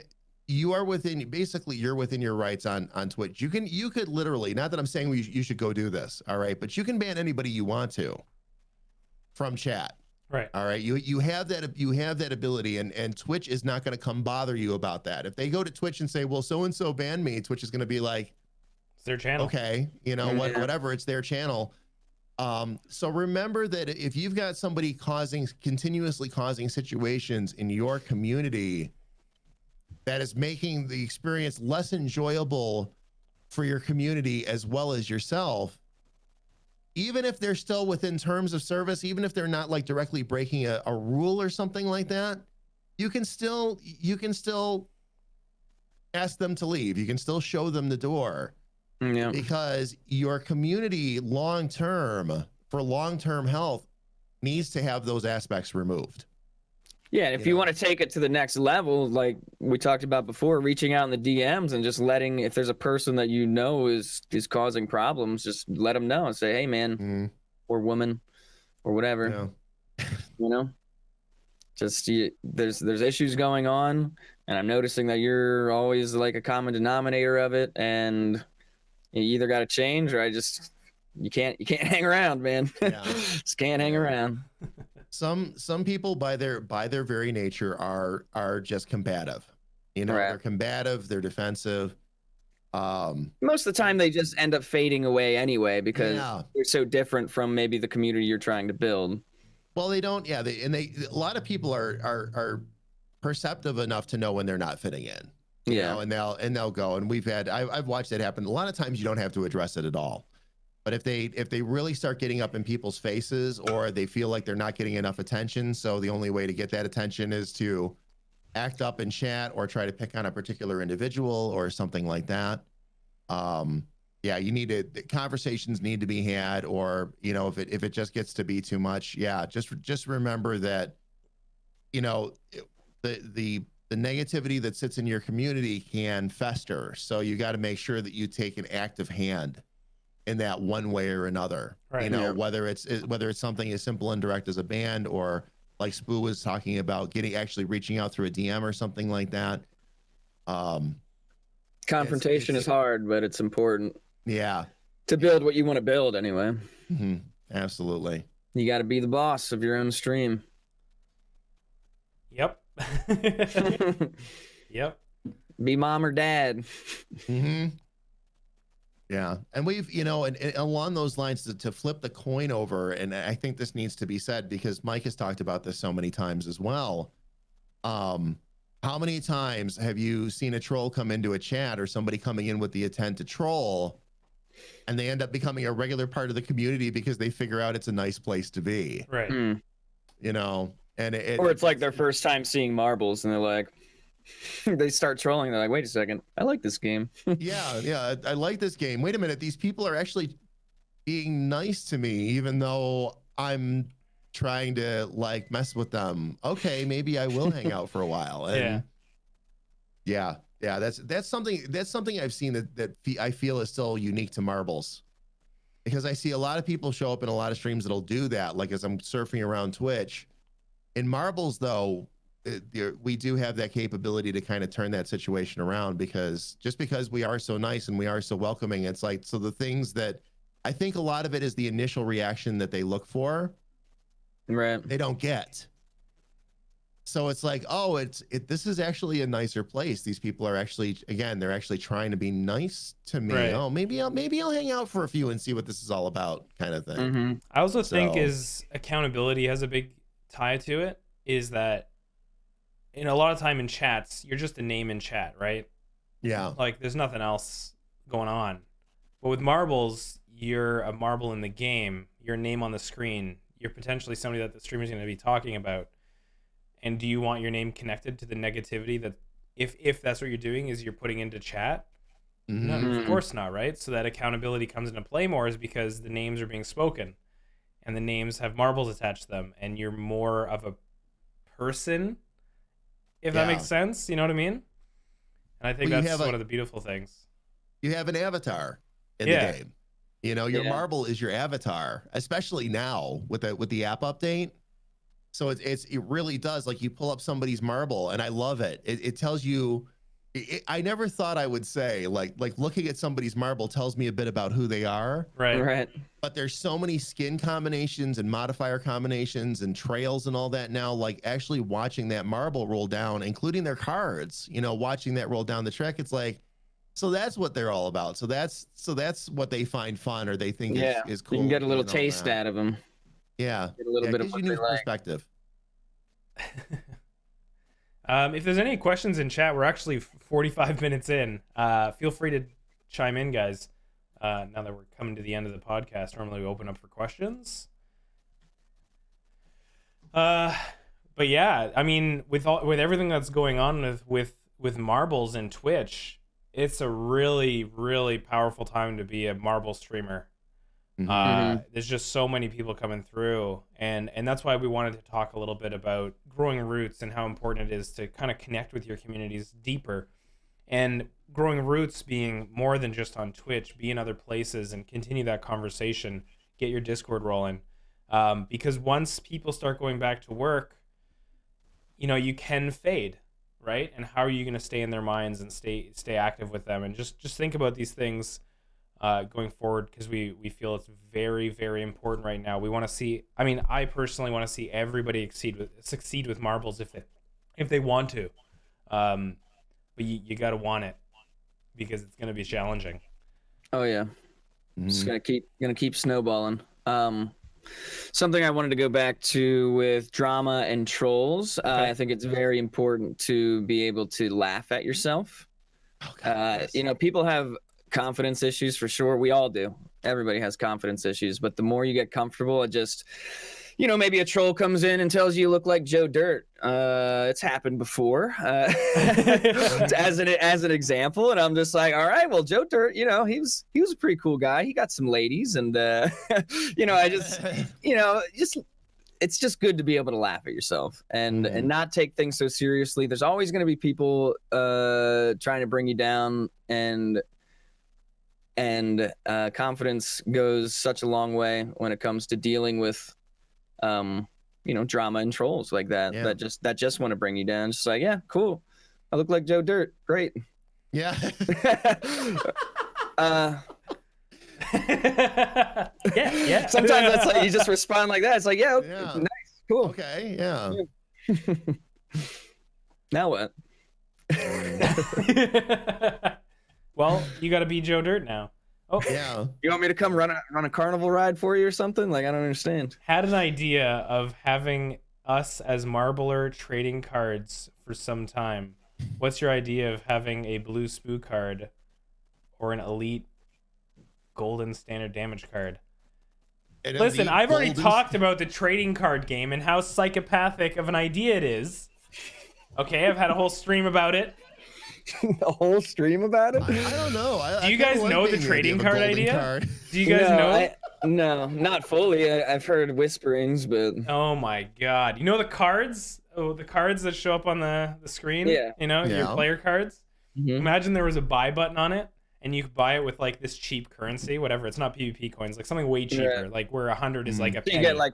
you're within your rights on Twitch. You could literally, not that I'm saying you should go do this, all right, but you can ban anybody you want to from chat. right. All right, you have that ability, and Twitch is not going to come bother you about that. If they go to Twitch and say, well, so and so banned me, Twitch is going to be like, It's their channel. okay, whatever, it's their channel. So remember that if you've got somebody continuously causing situations in your community that is making the experience less enjoyable for your community as well as yourself, even if they're still within terms of service, even if they're not like directly breaking a rule or something like that, you can still ask them to leave. You can still show them the door. Yeah. Because your community for long-term health needs to have those aspects removed. Yeah, and if you want to take it to the next level, like we talked about before, reaching out in the DMs and just letting, if there's a person that you know is causing problems, just let them know and say, hey, man, or woman, or whatever, just there's issues going on, and I'm noticing that you're always like a common denominator of it, and you either got to change or you can't hang around, man. Yeah. Just can't hang around. Some people by their very nature are just combative. Right. They're combative, they're defensive. Most of the time they just end up fading away anyway because they're so different from maybe the community you're trying to build. Well, they don't. Yeah, a lot of people are perceptive enough to know when they're not fitting in. You know, and they'll go. And I've watched that happen. A lot of times you don't have to address it at all. But if they really start getting up in people's faces, or they feel like they're not getting enough attention, so the only way to get that attention is to act up in chat or try to pick on a particular individual or something like that. The conversations need to be had, or if it just gets to be too much, just remember that the negativity that sits in your community can fester. So you got to make sure that you take an active hand in that one way or another. Right. Whether it's something as simple and direct as a ban, or like Spooo was talking about, actually reaching out through a DM or something like that. Confrontation is hard, but it's important. Yeah. To build what you want to build anyway. Mm-hmm. Absolutely. You got to be the boss of your own stream. Yep. Yep. Be mom or dad. Mm-hmm. Yeah. And we've, and along those lines, to flip the coin over, and I think this needs to be said because Mike has talked about this so many times as well. How many times have you seen a troll come into a chat, or somebody coming in with the intent to troll, and they end up becoming a regular part of the community because they figure out it's a nice place to be? Right. And or it's like their first time seeing marbles, and they're like, they start trolling. They're like, wait a second, I like this game. yeah, I like this game. Wait a minute, these people are actually being nice to me, even though I'm trying to like mess with them. Okay, maybe I will hang out for a while. And yeah, that's something I've seen that I feel is still unique to marbles, because I see a lot of people show up in a lot of streams that'll do that. Like as I'm surfing around Twitch, in marbles though, we do have that capability to kind of turn that situation around, because we are so nice and we are so welcoming, it's like, so the things that I think a lot of it is the initial reaction that they look for, right, they don't get. So it's like, oh, this is actually a nicer place. These people are actually, again, they're actually trying to be nice to me. Right. Oh, maybe I'll hang out for a few and see what this is all about, kind of thing. Mm-hmm. I also think So- is accountability has a big tie to it. Is that in a lot of time in chats, you're just a name in chat, right? Yeah. Like there's nothing else going on. But with marbles, you're a marble in the game. Your name on the screen. You're potentially somebody that the streamer's going to be talking about. And do you want your name connected to the negativity that if that's what you're doing is you're putting into chat? No, Mhm. of course not, right? So that accountability comes into play more is because the names are being spoken and the names have marbles attached to them and you're more of a person, if that Yeah. makes sense. You know what I mean? And I think Well, you that's have one of the beautiful things. You have an avatar in Yeah. the game. You know, your Yeah. marble is your avatar, especially now with the app update. So it really does, like, you pull up somebody's marble, and I love it. It tells you. I never thought I would say like looking at somebody's marble tells me a bit about who they are. Right. Right. But there's so many skin combinations and modifier combinations and trails and all that now. Like actually watching that marble roll down, including their cards. You know, watching that roll down the track, it's like. So that's what they're all about. So that's what they find fun or they think Yeah. is cool. You can get a little and all taste that. out of them. Yeah. Get a little Yeah, bit of gives what you they new like. perspective. If there's any questions in chat, we're actually 45 minutes in. Feel free to chime in, guys. Now that we're coming to the end of the podcast, normally we open up for questions. But yeah, I mean, with everything that's going on with marbles and Twitch, it's a really, really powerful time to be a marble streamer. Mhm. There's just so many people coming through, and that's why we wanted to talk a little bit about growing roots and how important it is to kind of connect with your communities deeper, and growing roots being more than just on Twitch, be in other places and continue that conversation, get your Discord rolling, because once people start going back to work, you know, you can fade, right? And how are you going to stay in their minds and stay active with them? And just think about these things going forward, because we feel it's very, very important right now. We want to see, I mean, I personally want to see everybody succeed with marbles if they want to, but you got to want it, because it's going to be challenging. Oh yeah. Just gonna keep snowballing. Something I wanted to go back to with drama and trolls. I think it's very important to be able to laugh at yourself. Yes. You know, people have confidence issues for sure. We all do. Everybody has confidence issues, but the more you get comfortable, it just, you know, maybe a troll comes in and tells you look like Joe Dirt. It's happened before, as an example, and I'm just like, all right, well, Joe Dirt, you know, he was a pretty cool guy. He got some ladies, and you know, I just, you know, it's just good to be able to laugh at yourself and not take things so seriously. There's always going to be people trying to bring you down, and confidence goes such a long way when it comes to dealing with you know, drama and trolls like that. Yeah. that just want to bring you down. Just like, yeah, cool, I look like Joe Dirt, great. Yeah. Yeah. Sometimes that's like you just respond like that. It's like, yeah, okay, Yeah. nice, cool. Okay. Yeah. Now what? Well, you got to be Joe Dirt now. Oh, Yeah. You want me to come run a carnival ride for you or something? Like, I don't understand. had an idea of having us as Marbler trading cards for some time. What's your idea of having a blue Spooo card or an elite golden standard damage card? Listen, I've already talked about the trading card game and how psychopathic of an idea it is. Okay, I've had a whole stream about it. A whole stream about it? I don't know. Do you guys know the trading card idea? Do you guys know? No, not fully. I've heard whisperings, but Oh my god. You know the cards? Oh, the cards that show up on the screen? Yeah. You know, your Yeah. player cards? Mhm. Imagine there was a buy button on it, and you could buy it with like this cheap currency, whatever. It's not PvP coins, like something way cheaper, Right. like where 100 is like a So you penny. get like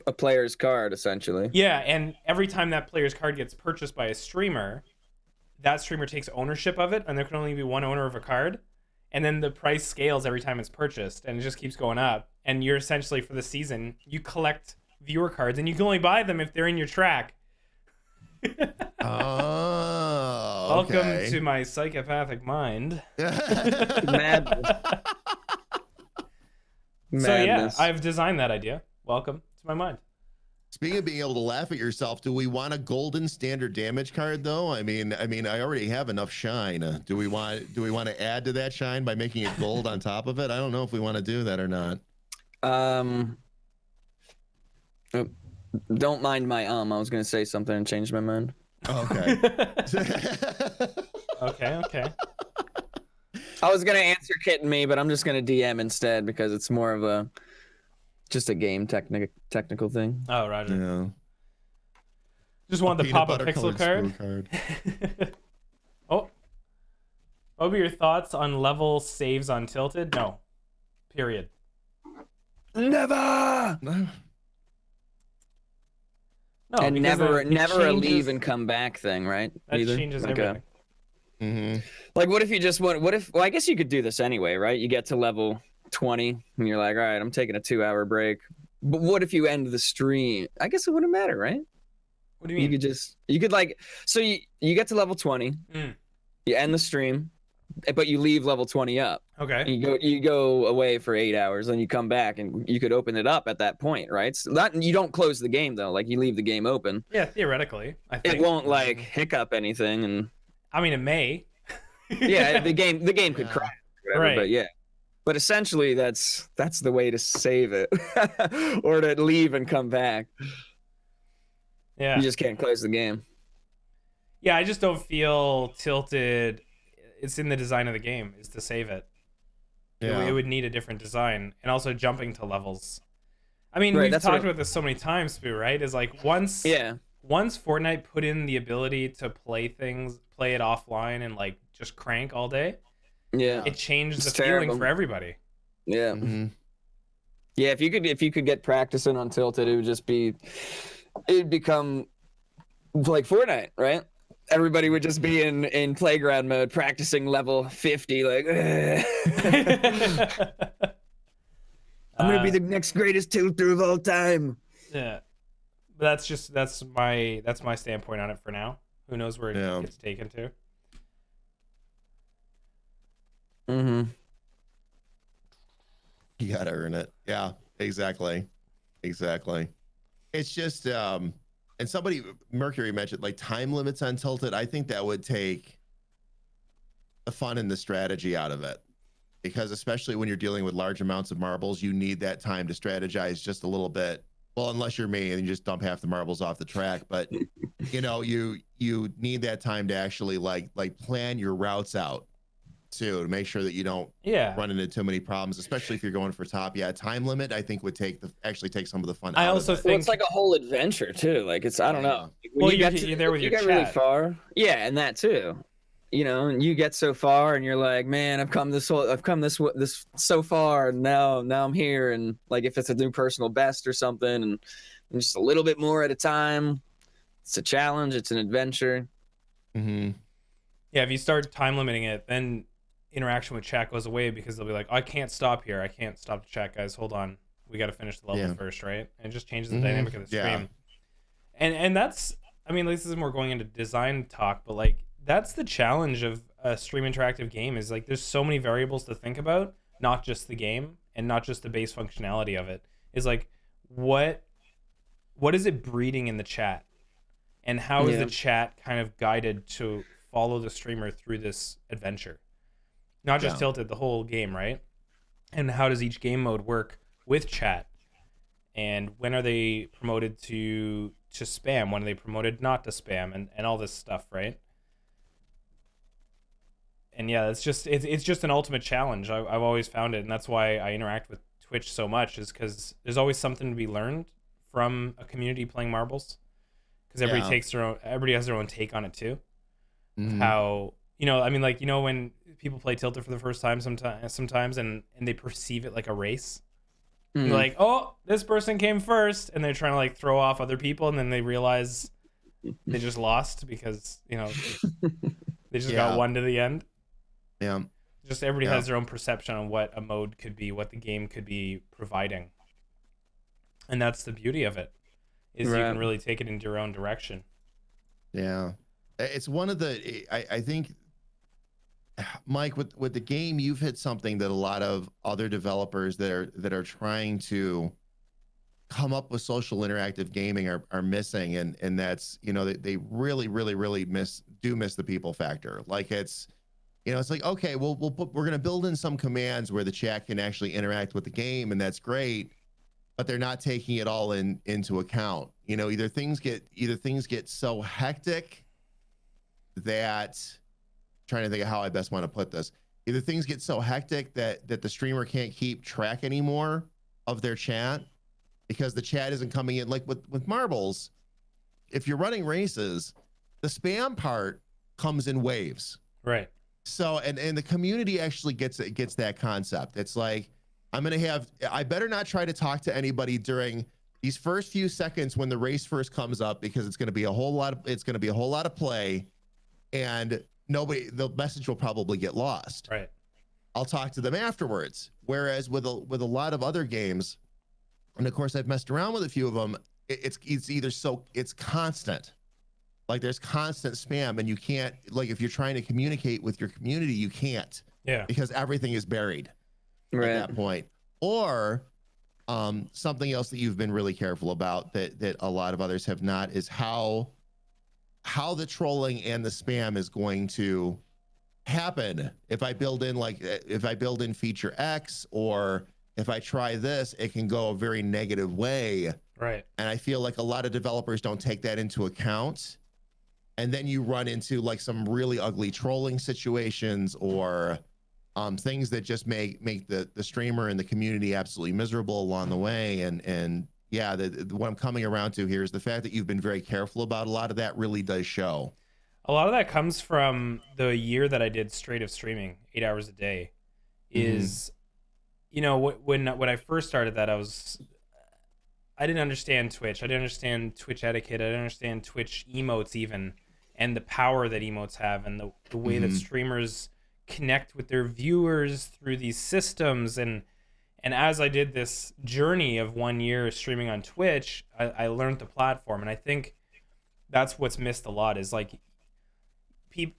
a player's card essentially. Yeah, and every time that player's card gets purchased by a streamer, that streamer takes ownership of it, and there can only be one owner of a card. And then the price scales every time it's purchased, and it just keeps going up. And you're essentially, for the season, you collect viewer cards, and you can only buy them if they're in your track. Oh, Welcome okay. to my psychopathic mind. Madness. So yeah, Madness. I've designed that idea. Welcome to my mind. Speaking of being able to laugh at yourself, do we want a golden standard damage card though? I mean, I already have enough shine. Do we want to add to that shine by making it gold on top of it? I don't know if we want to do that or not. Don't mind my I was gonna say something and change my mind. Oh, okay. Okay. I was gonna answer Kit and me, but I'm just gonna DM instead because it's more of just a game technical thing. Oh, Roger. Yeah. Just want the Peanut pop-up butter pixel colored card. Spooo card. Oh. What were your thoughts on level saves on Tilted? No. Period. Never. No. No, And because never it a changes- leave and come back thing, right? That Either? changes Like everything. Mm-hmm. Like, what if you just want? What if? Well, I guess you could do this anyway, right? You get to level 20, and you're like, all right, I'm taking a 2-hour break. But what if you end the stream? I guess it wouldn't matter, right? What do you mean? You could like, so you get to level 20, you end the stream, but you leave level 20 up. Okay. You go away for 8 hours, then you come back, and you could open it up at that point, right? So you don't close the game though. Like, you leave the game open. Yeah, theoretically, I think. It won't like hiccup anything, and I mean, it may. yeah, the game could Yeah. crash, whatever, Right. but yeah. But essentially, that's the way to save it, or to leave and come back. Yeah. You just can't close the game. Yeah, I just don't feel Tilted. It's in the design of the game is to save it. Yeah. It would need a different design, and also jumping to levels. I mean, Right, we've that's talked what- about this so many times, Spooo, right? Is like once Fortnite put in the ability to play it offline and like just crank all day, Yeah, it changed the It's feeling terrible. for everybody. yeah, Mm-hmm. yeah. If you could get practicing on Tilted, it'd become like Fortnite, right? Everybody would just be in playground mode, practicing level 50. Like, I'm gonna be the next greatest tilter of all time. Yeah, but that's my standpoint on it for now. Who knows where it Yeah. gets taken to? Mm-hmm. You gotta earn it. Yeah, exactly. It's just and somebody, Mercury mentioned like time limits on Tilted. I think that would take the fun and the strategy out of it, because especially when you're dealing with large amounts of marbles, you need that time to strategize just a little bit. Well, unless you're me and you just dump half the marbles off the track, but you need that time to actually like plan your routes out too, to make sure that you don't run into too many problems, especially if you're going for top. Yeah, time limit I think would take some of the fun I out also of it. think Well, it's like a whole adventure too. Like, it's, I don't know. Well, you're there with your get really chat. far. Yeah, and that too. And you get so far, and you're like, man, I've come this so far, and now I'm here. And like, if it's a new personal best or something, and just a little bit more at a time, it's a challenge. It's an adventure. Mm-hmm. Yeah, if you start time limiting it, then interaction with chat goes away, because they'll be like, I can't stop here. I can't stop to chat, guys. Hold on. We got to finish the level first, right? And it just changes the dynamic of the stream. And that's, I mean, this is more going into design talk, but like, that's the challenge of a stream interactive game, is like there's so many variables to think about, not just the game and not just the base functionality of it. Is like, what is it breeding in the chat? And how is the chat kind of guided to follow the streamer through this adventure? Not just Tilted, the whole game, right? And how does each game mode work with chat? And when are they promoted to spam? When are they promoted not to spam? And all this stuff, right? And yeah, it's just an ultimate challenge. I've always found it, and that's why I interact with Twitch so much, is because there's always something to be learned from a community playing marbles. Because everybody has their own take on it too. Mm-hmm. How, I mean, like, when people play Tilted for the first time sometimes and they perceive it like a race. Mm. Like, oh, this person came first, and they're trying to like throw off other people, and then they realize they just lost because they just got one to the end. Yeah. Just everybody has their own perception on what a mode could be, what the game could be providing, and that's the beauty of it, is you can really take it into your own direction. Yeah, it's one of the. I think, Mike, with the game, you've hit something that a lot of other developers that are trying to come up with social interactive gaming are missing, and that's, you know, they really miss the people factor. Like, it's, you know, it's like, okay, we're going to build in some commands where the chat can actually interact with the game, and that's great, but they're not taking it all into account. You know, either things get so hectic that, trying to think of how I best want to put this. Either things get so hectic that the streamer can't keep track anymore of their chat because the chat isn't coming in. Like with marbles, if you're running races, the spam part comes in waves. Right. So, and the community actually gets that concept. It's like, I better not try to talk to anybody during these first few seconds when the race first comes up, because it's going to be a whole lot of play, and the message will probably get lost. Right. I'll talk to them afterwards. Whereas with a lot of other games, and of course I've messed around with a few of them, it's constant. Like, there's constant spam, and you can't, like, if you're trying to communicate with your community, you can't. Yeah. Because everything is buried Right. at that point. Or something else that you've been really careful about that a lot of others have not is how the trolling and the spam is going to happen. If I build in feature X, or if I try this, it can go a very negative way. Right. And I feel like a lot of developers don't take that into account. And then you run into like some really ugly trolling situations, or things that just make the streamer and the community absolutely miserable along the way. And yeah, what I'm coming around to here is the fact that you've been very careful about a lot of that really does show. A lot of that comes from the year that I did straight of streaming 8 hours a day. Is, you know, when I first started that, I didn't understand Twitch. I didn't understand Twitch etiquette. I didn't understand Twitch emotes even, and the power that emotes have, and the way that streamers connect with their viewers through these systems. And as I did this journey of 1 year streaming on Twitch, I learned the platform. And I think that's what's missed a lot, is like,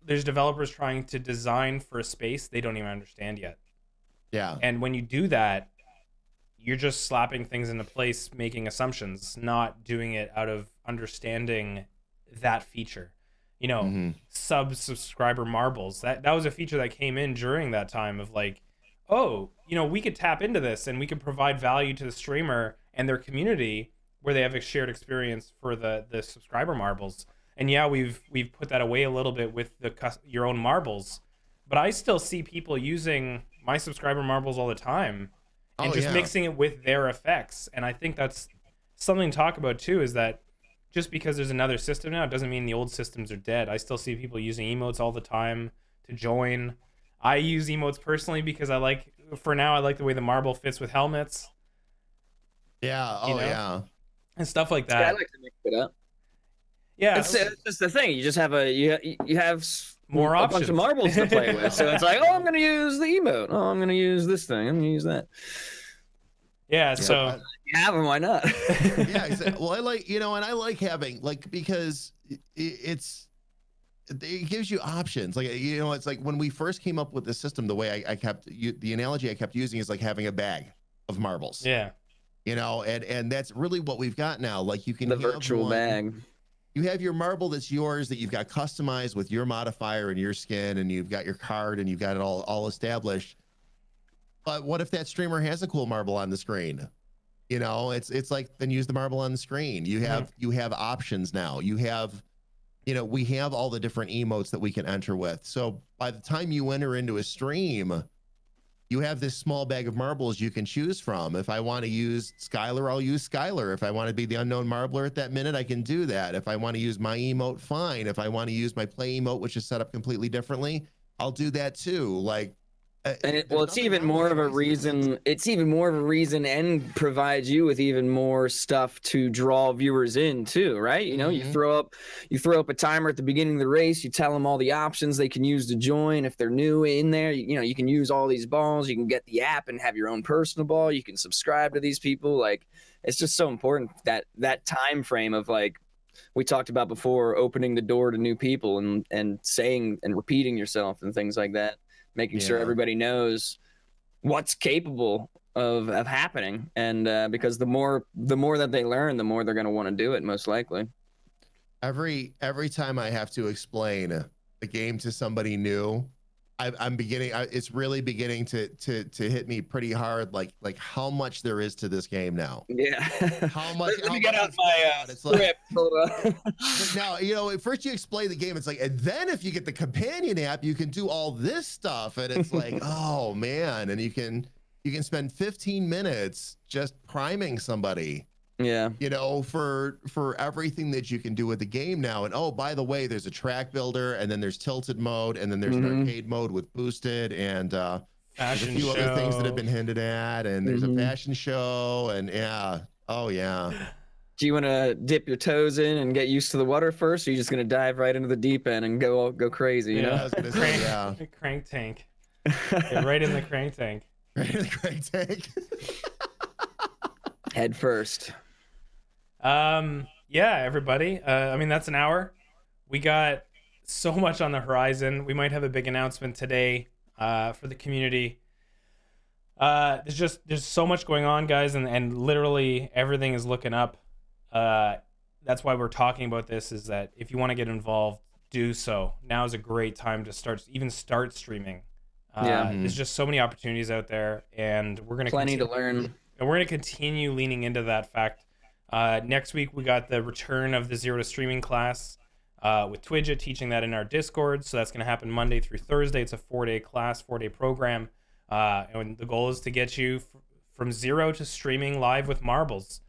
there's developers trying to design for a space they don't even understand yet. Yeah. And when you do that, you're just slapping things into place, making assumptions, not doing it out of understanding that feature. You know, subscriber marbles. That was a feature that came in during that time of like, oh, you know, we could tap into this and we could provide value to the streamer and their community where they have a shared experience for the subscriber marbles. And yeah, we've put that away a little bit with your own marbles, but I still see people using my subscriber marbles all the time and mixing it with their effects. And I think that's something to talk about too, is that just because there's another system now, it doesn't mean the old systems are dead. I still see people using emotes all the time to join. I use emotes personally because I like the way the marble fits with helmets. Yeah. You know? Yeah. And stuff like that. Yeah, I like to mix it up. Yeah. It's just the thing. You just have you have more a options. bunch of marbles to play with. So it's like, oh, I'm going to use the emote. Oh, I'm going to use this thing. I'm going to use that. Yeah. So you have them, why not? Yeah. Exactly. Well, I like, you know, and I like having, like, because it gives you options. Like, you know, it's like when we first came up with the system, the way the analogy I kept using is like having a bag of marbles. yeah. You know, and that's really what we've got now. Like, you can The have virtual bag. You have your marble that's yours, that you've got customized with your modifier and your skin, and you've got your card, and you've got it all established. But what if that streamer has a cool marble on the screen? You know, it's like, then use the marble on the screen. You have options now. You have, you know, we have all the different emotes that we can enter with. So by the time you enter into a stream, you have this small bag of marbles you can choose from. If I want to use Skylar, I'll use Skylar. If I want to be the unknown marbler at that minute, I can do that. If I want to use my emote, fine. If I want to use my play emote, which is set up completely differently, I'll do that too. Like, And it's even more of a reason. It's even more of a reason, and provides you with even more stuff to draw viewers in too, right? You know, you throw up a timer at the beginning of the race. You tell them all the options they can use to join. If they're new in there, you know, you can use all these balls. You can get the app and have your own personal ball. You can subscribe to these people. Like, it's just so important that time frame of like, we talked about before, opening the door to new people and saying and repeating yourself and things like that, making sure everybody knows what's capable of happening. And because the more that they learn, the more they're going to want to do it, most likely. Every time I have to explain the game to somebody new, I'm beginning. It's really beginning to hit me pretty hard. Like how much there is to this game now. Yeah. How much? Let me get out my script. Like, now, you know, first you explain the game. It's like, and then if you get the companion app, you can do all this stuff, and it's like, oh man, and you can spend 15 minutes just priming somebody. Yeah. You know, for everything that you can do with the game now. And oh, by the way, there's a track builder, and then there's tilted mode, and then there's an arcade mode with boosted, and there's a few other things that have been hinted at, and there's a fashion show, and yeah. Oh yeah. Do you want to dip your toes in and get used to the water first, or are you just going to dive right into the deep end and go crazy, you know? I was gonna say, yeah. Crank tank. Get right in the crank tank. Right in the crank tank. Head first. Yeah, everybody. I mean, that's an hour. We got so much on the horizon. We might have a big announcement today for the community. There's so much going on, guys, and literally everything is looking up. That's why we're talking about this, is that if you want to get involved, do so. Now is a great time to start streaming. There's just so many opportunities out there, and we're gonna plenty to learn. And we're going to continue leaning into that fact. Next week, we got the return of the Zero to Streaming class with Twidget teaching that in our Discord. So that's going to happen Monday through Thursday. It's a 4-day class, 4-day program. And the goal is to get you from zero to streaming live with marbles.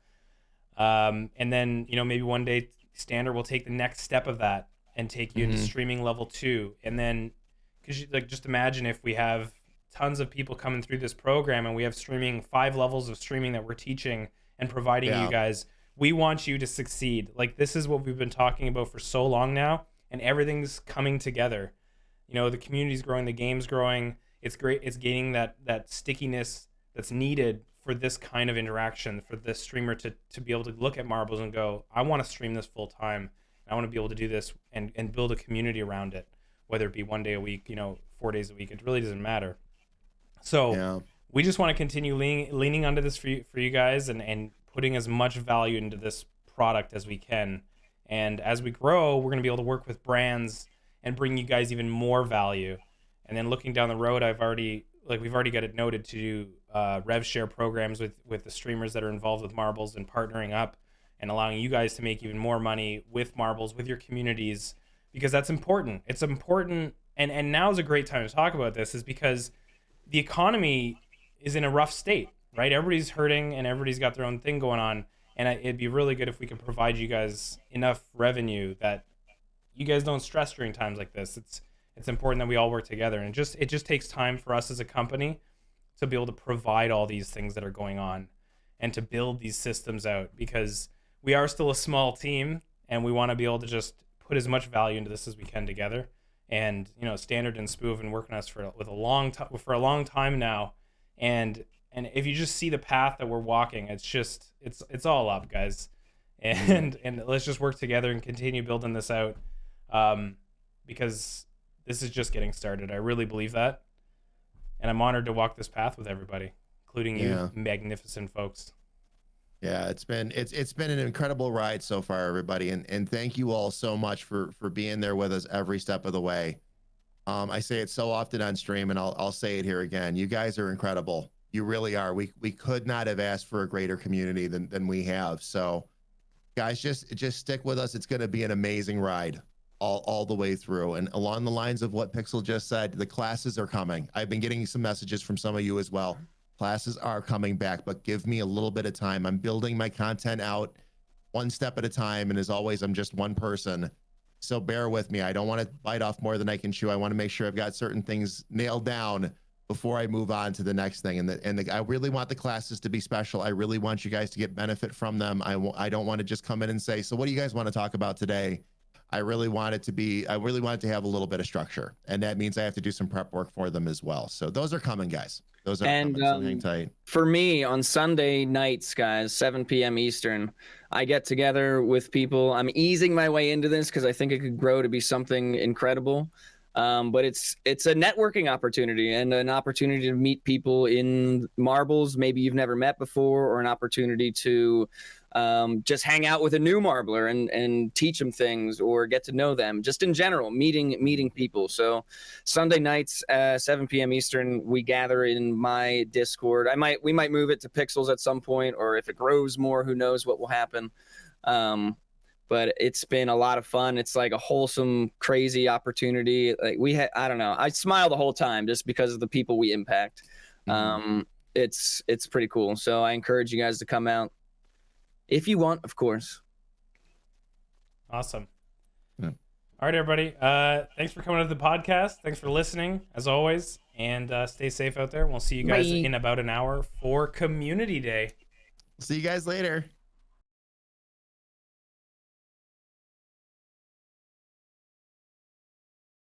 And then, you know, maybe one day Standard will take the next step of that and take you into streaming level 2. And then, because like, just imagine if we have tons of people coming through this program and we have 5 levels of streaming that we're teaching and providing you guys. We want you to succeed. Like, this is what we've been talking about for so long now, and everything's coming together. You know, the community's growing, the game's growing. It's great. It's gaining that stickiness that's needed for this kind of interaction, for this streamer to be able to look at marbles and go, I want to stream this full time. I want to be able to do this and build a community around it, whether it be 1 day a week, you know, 4 days a week. It really doesn't matter. So we just want to continue leaning onto this for you guys and putting as much value into this product as we can. And as we grow, we're going to be able to work with brands and bring you guys even more value. And then looking down the road, we've already got it noted to do rev share programs with the streamers that are involved with marbles and partnering up and allowing you guys to make even more money with marbles, with your communities, because that's important. It's important. And now is a great time to talk about this, is because the economy is in a rough state, right? Everybody's hurting and everybody's got their own thing going on. And it'd be really good if we could provide you guys enough revenue that you guys don't stress during times like this. It's important that we all work together. And it just takes time for us as a company to be able to provide all these things that are going on and to build these systems out, because we are still a small team and we want to be able to just put as much value into this as we can together. And, you know, Standard and Spooo have been working on us for a long time now. And if you just see the path that we're walking, it's all up, guys. And let's just work together and continue building this out, because this is just getting started. I really believe that. And I'm honored to walk this path with everybody, including you magnificent folks. Yeah, it's been an incredible ride so far, everybody, and thank you all so much for being there with us every step of the way. I say it so often on stream, and I'll say it here again. You guys are incredible. You really are. We could not have asked for a greater community than we have. So, guys, just stick with us. It's going to be an amazing ride all the way through. And along the lines of what Pixel just said, the classes are coming. I've been getting some messages from some of you as well. Classes are coming back, but give me a little bit of time. I'm building my content out one step at a time. And as always, I'm just one person. So bear with me. I don't want to bite off more than I can chew. I want to make sure I've got certain things nailed down before I move on to the next thing. And I really want the classes to be special. I really want you guys to get benefit from them. I don't want to just come in and say, so what do you guys want to talk about today? I really want it to have a little bit of structure. And that means I have to do some prep work for them as well. So those are coming, guys. Those are And, coming, so hang tight. For me, on Sunday nights, guys, 7 p.m. Eastern, I get together with people. I'm easing my way into this because I think it could grow to be something incredible. But it's a networking opportunity and an opportunity to meet people in marbles maybe you've never met before, or an opportunity to just hang out with a new marbler and teach them things or get to know them. Just in general, meeting people. So Sunday nights, 7 p.m. Eastern, we gather in my Discord. We might move it to Pixels at some point, or if it grows more, who knows what will happen. But it's been a lot of fun. It's like a wholesome, crazy opportunity. Like I don't know. I smile the whole time just because of the people we impact. It's pretty cool. So I encourage you guys to come out if you want, of course. Awesome. Yeah. All right, everybody. Thanks for coming to the podcast. Thanks for listening, as always. And stay safe out there. We'll see you guys in about an hour for Community Day. See you guys later.